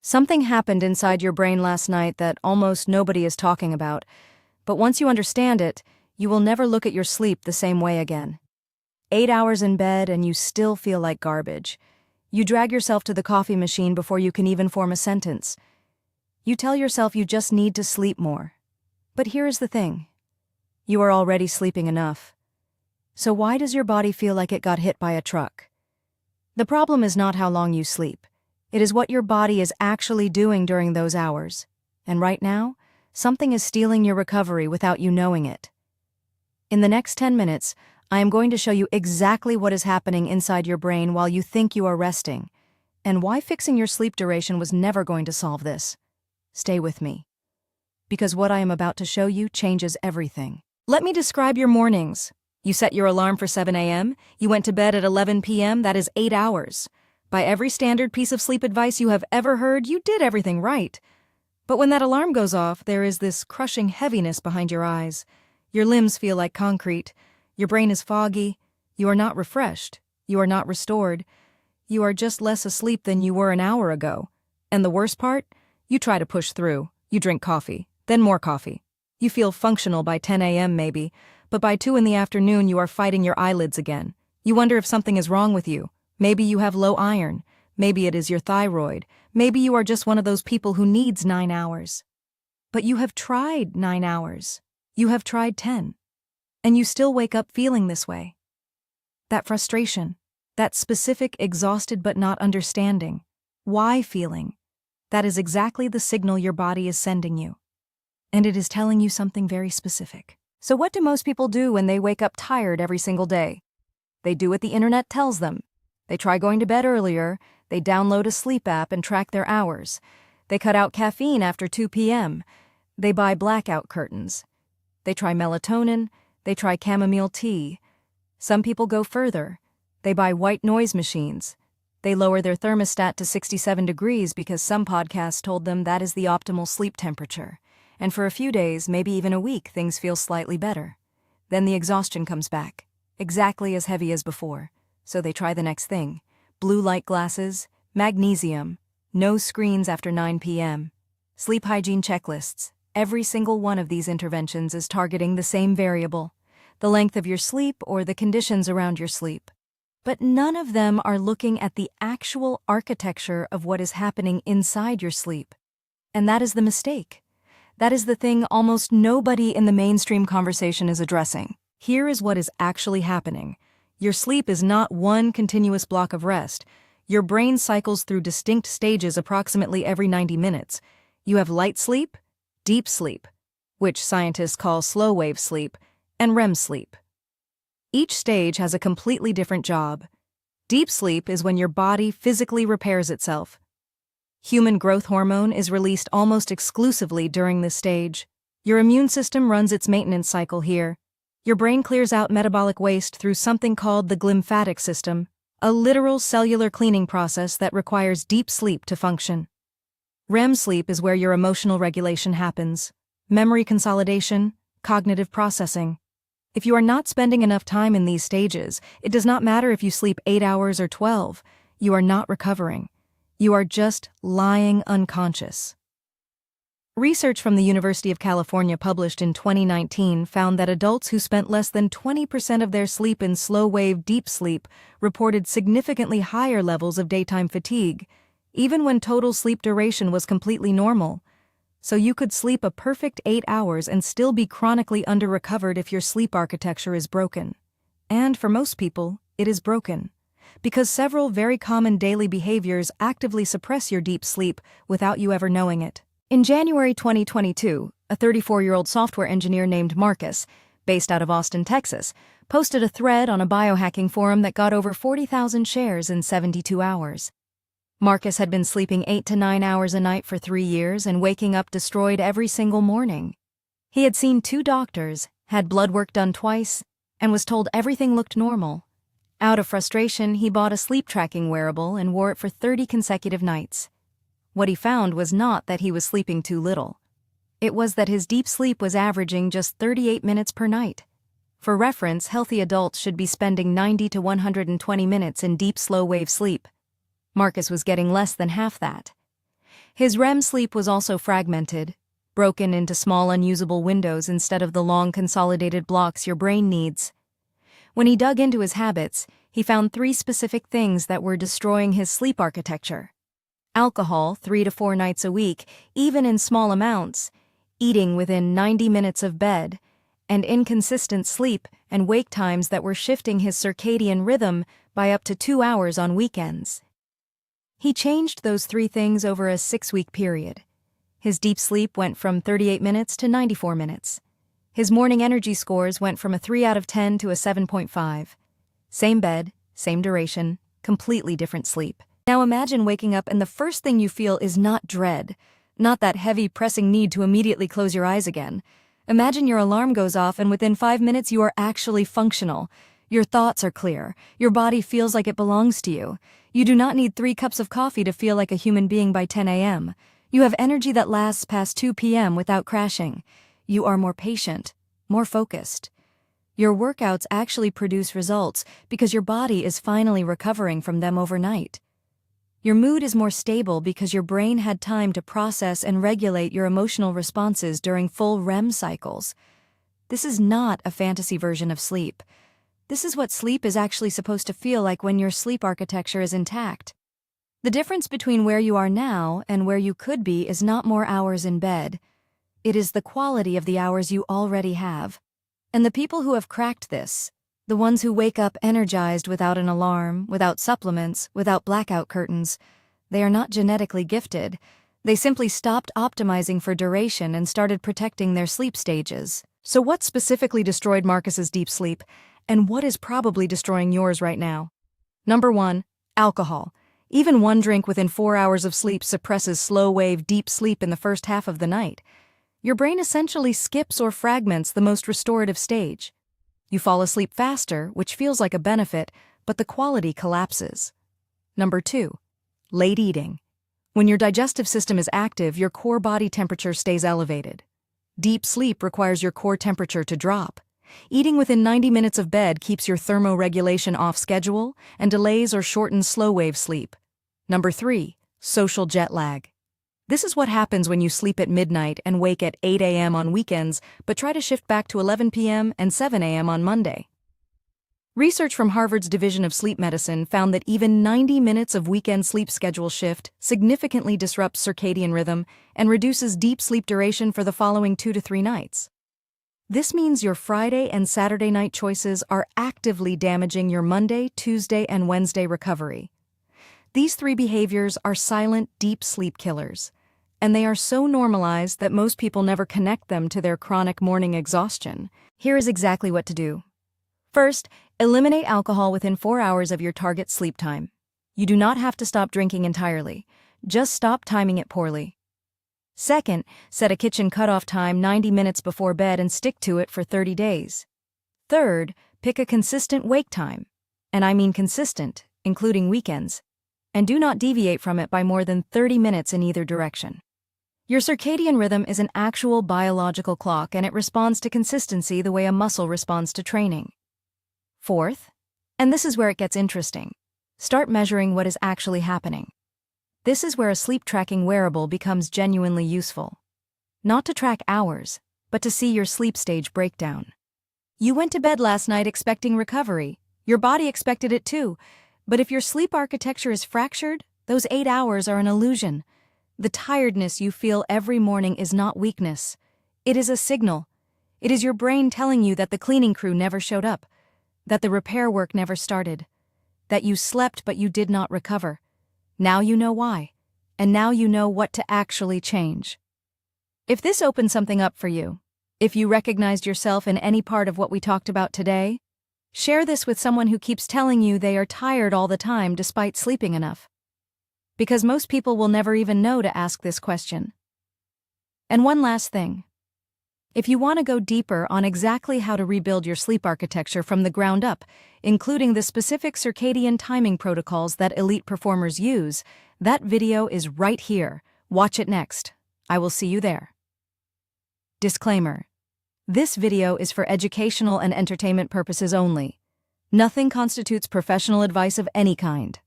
Something happened inside your brain last night that almost nobody is talking about, but once you understand it, you will never look at your sleep the same way again. 8 hours in bed and you still feel like garbage. You drag yourself to the coffee machine before you can even form a sentence. You tell yourself you just need to sleep more. But here is the thing. You are already sleeping enough. So why does your body feel like it got hit by a truck? The problem is not how long you sleep. It is what your body is actually doing during those hours. And right now, something is stealing your recovery without you knowing it. In the next 10 minutes, I am going to show you exactly what is happening inside your brain while you think you are resting, and why fixing your sleep duration was never going to solve this. Stay with me, because what I am about to show you changes everything. Let me describe your mornings. You set your alarm for 7 a.m., you went to bed at 11 p.m., that is 8 hours. By every standard piece of sleep advice you have ever heard, you did everything right. But when that alarm goes off, there is this crushing heaviness behind your eyes. Your limbs feel like concrete. Your brain is foggy. You are not refreshed. You are not restored. You are just less asleep than you were an hour ago. And the worst part? You try to push through. You drink coffee, then more coffee. You feel functional by 10 a.m. maybe, but by 2 in the afternoon you are fighting your eyelids again. You wonder if something is wrong with you. Maybe you have low iron. Maybe it is your thyroid. Maybe you are just one of those people who needs 9 hours. But you have tried 9 hours. You have tried 10. And you still wake up feeling this way. That frustration, that specific exhausted but not understanding, why feeling, that is exactly the signal your body is sending you. And it is telling you something very specific. So what do most people do when they wake up tired every single day? They do what the internet tells them. They try going to bed earlier, they download a sleep app and track their hours. They cut out caffeine after 2 p.m. They buy blackout curtains. They try melatonin, they try chamomile tea. Some people go further. They buy white noise machines. They lower their thermostat to 67 degrees because some podcasts told them that is the optimal sleep temperature. And for a few days, maybe even a week, things feel slightly better. Then the exhaustion comes back, exactly as heavy as before. So they try the next thing. Blue light glasses, magnesium, no screens after 9 p.m. Sleep hygiene checklists. Every single one of these interventions is targeting the same variable, the length of your sleep or the conditions around your sleep. But none of them are looking at the actual architecture of what is happening inside your sleep. And that is the mistake. That is the thing almost nobody in the mainstream conversation is addressing. Here is what is actually happening. Your sleep is not one continuous block of rest. Your brain cycles through distinct stages approximately every 90 minutes. You have light sleep, deep sleep, which scientists call slow-wave sleep, and REM sleep. Each stage has a completely different job. Deep sleep is when your body physically repairs itself. Human growth hormone is released almost exclusively during this stage. Your immune system runs its maintenance cycle here. Your brain clears out metabolic waste through something called the glymphatic system, a literal cellular cleaning process that requires deep sleep to function. REM sleep is where your emotional regulation happens, memory consolidation, cognitive processing. If you are not spending enough time in these stages, it does not matter if you sleep 8 hours or 12, you are not recovering. You are just lying unconscious. Research from the University of California published in 2019 found that adults who spent less than 20% of their sleep in slow-wave deep sleep reported significantly higher levels of daytime fatigue, even when total sleep duration was completely normal. So you could sleep a perfect 8 hours and still be chronically under-recovered if your sleep architecture is broken. And for most people, it is broken, because several very common daily behaviors actively suppress your deep sleep without you ever knowing it. In January 2022, a 34-year-old software engineer named Marcus, based out of Austin, Texas, posted a thread on a biohacking forum that got over 40,000 shares in 72 hours. Marcus had been sleeping 8 to 9 hours a night for 3 years and waking up destroyed every single morning. He had seen 2 doctors, had blood work done twice, and was told everything looked normal. Out of frustration, he bought a sleep-tracking wearable and wore it for 30 consecutive nights. What he found was not that he was sleeping too little. It was that his deep sleep was averaging just 38 minutes per night. For reference, healthy adults should be spending 90 to 120 minutes in deep slow-wave sleep. Marcus was getting less than half that. His REM sleep was also fragmented, broken into small unusable windows instead of the long consolidated blocks your brain needs. When he dug into his habits, he found 3 specific things that were destroying his sleep architecture: alcohol 3 to 4 nights a week, even in small amounts, eating within 90 minutes of bed, and inconsistent sleep and wake times that were shifting his circadian rhythm by up to 2 hours on weekends. He changed those 3 things over a 6-week period. His deep sleep went from 38 minutes to 94 minutes. His morning energy scores went from a 3 out of 10 to a 7.5. Same bed, same duration, completely different sleep. Now imagine waking up and the first thing you feel is not dread, not that heavy, pressing need to immediately close your eyes again. Imagine your alarm goes off and within 5 minutes you are actually functional. Your thoughts are clear. Your body feels like it belongs to you. You do not need 3 cups of coffee to feel like a human being by 10 a.m. You have energy that lasts past 2 p.m. without crashing. You are more patient, more focused. Your workouts actually produce results because your body is finally recovering from them overnight. Your mood is more stable because your brain had time to process and regulate your emotional responses during full REM cycles. This is not a fantasy version of sleep. This is what sleep is actually supposed to feel like when your sleep architecture is intact. The difference between where you are now and where you could be is not more hours in bed. It is the quality of the hours you already have. And the people who have cracked this, the ones who wake up energized without an alarm, without supplements, without blackout curtains, they are not genetically gifted. They simply stopped optimizing for duration and started protecting their sleep stages. So what specifically destroyed Marcus's deep sleep, and what is probably destroying yours right now? Number 1, alcohol. Even 1 drink within 4 hours of sleep suppresses slow-wave deep sleep in the first half of the night. Your brain essentially skips or fragments the most restorative stage. You fall asleep faster, which feels like a benefit, but the quality collapses. Number 2, late eating. When your digestive system is active, your core body temperature stays elevated. Deep sleep requires your core temperature to drop. Eating within 90 minutes of bed keeps your thermoregulation off schedule and delays or shortens slow-wave sleep. Number 3, social jet lag. This is what happens when you sleep at midnight and wake at 8 a.m. on weekends, but try to shift back to 11 p.m. and 7 a.m. on Monday. Research from Harvard's Division of Sleep Medicine found that even 90 minutes of weekend sleep schedule shift significantly disrupts circadian rhythm and reduces deep sleep duration for the following 2 to 3 nights. This means your Friday and Saturday night choices are actively damaging your Monday, Tuesday, and Wednesday recovery. These 3 behaviors are silent, deep sleep killers, and they are so normalized that most people never connect them to their chronic morning exhaustion. Here is exactly what to do. First, eliminate alcohol within 4 hours of your target sleep time. You do not have to stop drinking entirely. Just stop timing it poorly. Second, set a kitchen cutoff time 90 minutes before bed and stick to it for 30 days. Third, pick a consistent wake time, and I mean consistent, including weekends, and do not deviate from it by more than 30 minutes in either direction. Your circadian rhythm is an actual biological clock, and it responds to consistency the way a muscle responds to training. Fourth, and this is where it gets interesting, start measuring what is actually happening. This is where a sleep tracking wearable becomes genuinely useful. Not to track hours, but to see your sleep stage breakdown. You went to bed last night expecting recovery. Your body expected it too. But if your sleep architecture is fractured, those 8 hours are an illusion. The tiredness you feel every morning is not weakness. It is a signal. It is your brain telling you that the cleaning crew never showed up, that the repair work never started, that you slept but you did not recover. Now you know why, and now you know what to actually change. If this opened something up for you, if you recognized yourself in any part of what we talked about today, share this with someone who keeps telling you they are tired all the time despite sleeping enough. Because most people will never even know to ask this question. And one last thing. If you want to go deeper on exactly how to rebuild your sleep architecture from the ground up, including the specific circadian timing protocols that elite performers use, that video is right here. Watch it next. I will see you there. Disclaimer. This video is for educational and entertainment purposes only. Nothing constitutes professional advice of any kind.